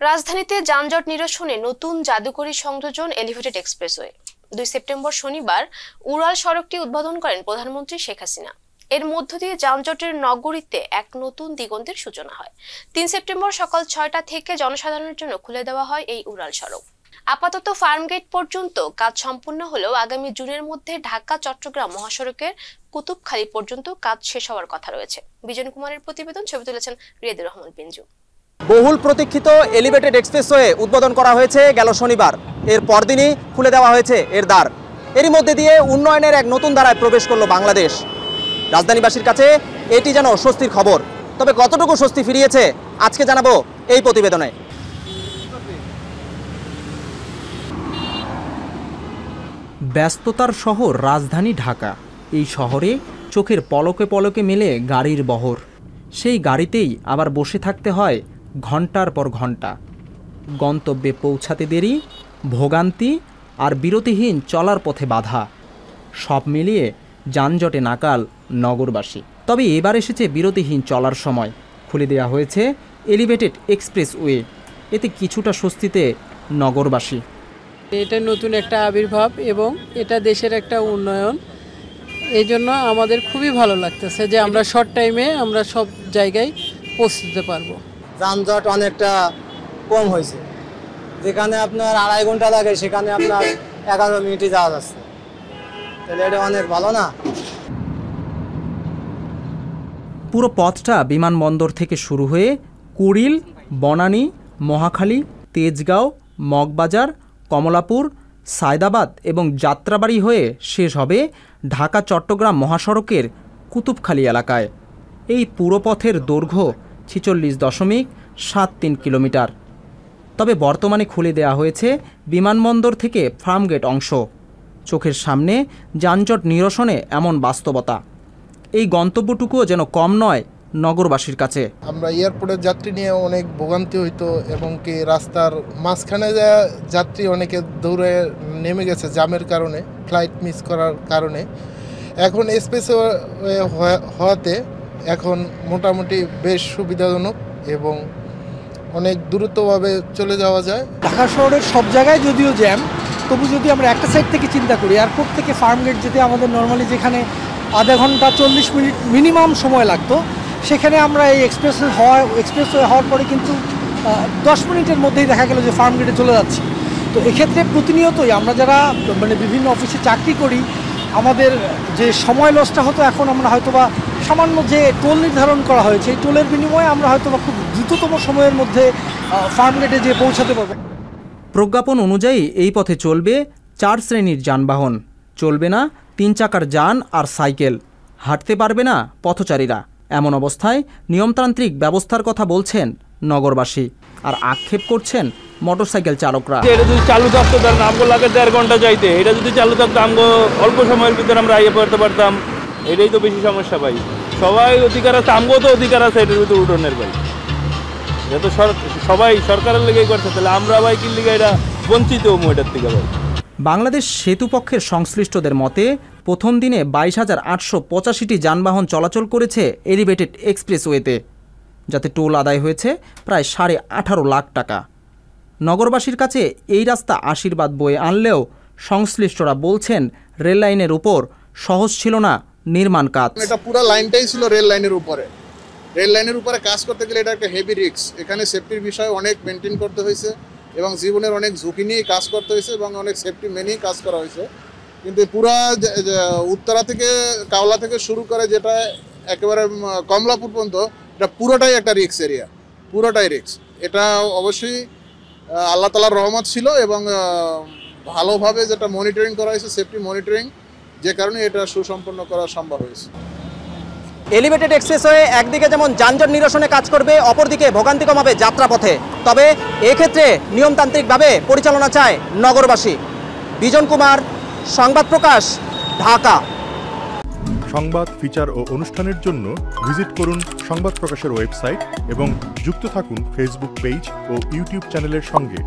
রাজধানীতে যানজট নিরসনে নতুন জাদুকরী সংযোজন এলিভেটেড এক্সপ্রেসওয়ে। 2 সেপ্টেম্বর শনিবার উড়াল সড়কটি উদ্বোধন করেন প্রধানমন্ত্রী শেখ হাসিনা। এর মধ্য দিয়ে যানজটের নগরীতে এক নতুন দিগন্তের সূচনা হয়। 3 সেপ্টেম্বর সকাল 6টা থেকে জনসাধারণের জন্য খুলে দেওয়া হয় এই উড়াল সড়ক। আপাতত ফার্মগেট পর্যন্ত কাজ সম্পূর্ণ হলেও আগামী জুনের মধ্যে ঢাকা চট্টগ্রাম মহাসড়কের কুতুবখালী পর্যন্ত কাজ শেষ হওয়ার কথা রয়েছে। বিজন কুমারের প্রতিবেদন, ছবি তুলেছেন রিয়াদুর রহমান পিঞ্জু। বহুল প্রতীক্ষিত এলিভেটেড এক্সপ্রেসওয়ে উদ্বোধন করা হয়েছে গেল শনিবার। এর পরদিনই খুলে দেওয়া হয়েছে এর দ্বার। এরই মধ্যে দিয়ে উন্নয়নের এক নতুন ধারায় প্রবেশ করলো বাংলাদেশ। রাজধানীবাসীর কাছে এটি যেন স্বস্তির খবর। তবে কতটুকু স্বস্তি ফিরিয়েছে আজকে জানাবো এই প্রতিবেদনে। ব্যস্ততার শহর রাজধানী ঢাকা। এই শহরে চোখের পলকে পলকে মেলে গাড়ির বহর। সেই গাড়িতেই আবার বসে থাকতে হয় ঘন্টার পর ঘন্টা। গন্তব্যে পৌঁছাতে দেরি, ভোগান্তি আর বিরতিহীন চলার পথে বাধা, সব মিলিয়ে যানজটে নাকাল নগরবাসী। তবে এবার এসেছে বিরতিহীন চলার সময়। খুলে দেওয়া হয়েছে এলিভেটেড এক্সপ্রেসওয়ে। এতে কিছুটা স্বস্তিতে নগরবাসী। এটা নতুন একটা আবির্ভাব এবং এটা দেশের একটা উন্নয়ন। এই জন্য আমাদের খুবই ভালো লাগতেছে যে আমরা শর্ট টাইমে আমরা সব জায়গায় পৌঁছতে পারবো। যানজট অনেকটা কম হয়েছে। যেখানে আপনার 2.5 ঘন্টা লাগে সেখানে আপনার 11 মিনিটে যাওয়া যাচ্ছে। তাহলে এটা অনেক ভালো না? পুরো পথটা বিমানবন্দর থেকে শুরু হয়ে কুড়িল, বনানী, মহাখালী, তেজগাঁও, মগবাজার, কমলাপুর, সায়দাবাদ এবং যাত্রাবাড়ি হয়ে শেষ হবে ঢাকা চট্টগ্রাম মহাসড়কের কুতুবখালী এলাকায়। এই পুরো পথের দৈর্ঘ্য 46.73 কিলোমিটার। তবে বর্তমানে খুলে দেওয়া হয়েছে বিমানবন্দর থেকে ফার্মগেট অংশ। চোখের সামনে যানজট নিরসনে এমন বাস্তবতা। এই গন্তব্যটুকুও যেন কম নয় নগরবাসীর কাছে। আমরা এয়ারপোর্টের যাত্রী নিয়ে অনেক ভোগান্তি হইতো এবং কি রাস্তার মাঝখানে যাত্রী অনেকে দৌড়ে নেমে গেছে জ্যামের কারণে, ফ্লাইট মিস করার কারণে। এখন এক্সপ্রেসওয়ে হওয়াতে এখন মোটামুটি বেশ সুবিধাজনক এবং অনেক দ্রুতভাবে চলে যাওয়া যায়। ঢাকা শহরের সব জায়গায় যদিও জ্যাম, তবু যদি আমরা একটা সাইড থেকে চিন্তা করি, এয়ারপোর্ট থেকে ফার্মগেট যেতে আমাদের নর্মালি যেখানে আধা ঘন্টা 40 মিনিট মিনিমাম সময় লাগতো, সেখানে আমরা এই এক্সপ্রেসওয়ে হওয়ার পরে কিন্তু 10 মিনিটের মধ্যেই দেখা গেল যে ফার্মগেটে চলে যাচ্ছি। তো এক্ষেত্রে প্রতিনিয়তই আমরা যারা বিভিন্ন অফিসে চাকরি করি, আমাদের যে সময় লসটা হতো এখন আমরা হয়তোবা সামান্য যে টোল নির্ধারণ করা হয়েছে, এই টোলের বিনিময়ে আমরা হয়তোবা খুব দ্রুততম সময়ের মধ্যে ফার্মগেটে যেয়ে পৌঁছাতে পারবো। প্রজ্ঞাপন অনুযায়ী এই পথে চলবে 4 শ্রেণীর যানবাহন, চলবে না 3 চাকার যান আর সাইকেল, হাঁটতে পারবে না পথচারীরা। এমন অবস্থায় নিয়মতান্ত্রিক ব্যবস্থার কথা বলছেন নগরবাসী আর আক্ষেপ করছেন মোটরসাইকেল চালকরা। এটা যদি চালু থাকতো তাহলে আমগো লাগে 1.5 ঘন্টা যাইতে, এটা যদি চালু থাকতো আমগো অল্প সময়ের ভিতরে আমরা আইয়ে পড়তে পারতাম। এটাই তো বেশি সমস্যা ভাই। সবাই অধিকার আছে, আমগো তো অধিকার আছে এটার ভিতরে উঠোনের ভাই। এটা তো সবাই সরকারের লেগেই করছে, তাহলে আমরা ভাই কি লিগে এটা বঞ্চিত হবো এটার থেকে ভাই। বাংলাদেশ সেতুপক্ষের সংশ্লিষ্টদের মতে প্রথম দিনে 22,885টি যানবাহন চলাচল করেছে এলিভেটেড এক্সপ্রেসওয়েতে, যাতে টোল আদায় হয়েছে প্রায় 18.5 লাখ টাকা। নগরবাসীর কাছে এই রাস্তা আশীর্বাদ বয়ে আনলেও সংশ্লিষ্টরা বলছেন রেল লাইনের উপর সহজ ছিল না নির্মাণ কাজ। এটা পুরো লাইনটাই ছিল রেল লাইনের উপরে। রেল লাইনের উপরে কাজ করতে গেলে এটা একটা হেভি রিস্ক। এখানে সেফটির বিষয় অনেক মেনটেন করতে হয়েছে এবং জীবনের অনেক ঝুঁকি নিয়ে কাজ করতে হয়েছে এবং অনেক সেফটি মেনেই কাজ করা হয়েছে। কিন্তু পুরা উত্তরা থেকে কাওলা থেকে শুরু করে যেটা একেবারে কমলাপুর পর্যন্ত, এটা পুরোটাই একটা রিস্ক এরিয়া, পুরোটাই রিস্ক। এটা অবশ্যই আল্লাহ তাআলার রহমত ছিল এবং ভালোভাবে যেটা মনিটরিং করা হয়েছে, সেফটি মনিটরিং, যে কারণে এটা সুসম্পন্ন করা সম্ভব হয়েছে। এলিভেটেড এক্সপ্রেসওয়ে একদিকে যেমন যানজট নিরসনে কাজ করবে, অপরদিকে ভোগান্তি কমাবে যাত্রাপথে। তবে এক্ষেত্রে নিয়মতান্ত্রিকভাবে পরিচালনা চায় নগরবাসী। বিজন কুমার, সংবাদ প্রকাশ, ঢাকা। সংবাদ, ফিচার ও অনুষ্ঠানের জন্য ভিজিট করুন সংবাদ প্রকাশের ওয়েবসাইট এবং যুক্ত থাকুন ফেসবুক পেজ ও ইউটিউব চ্যানেলের সঙ্গে।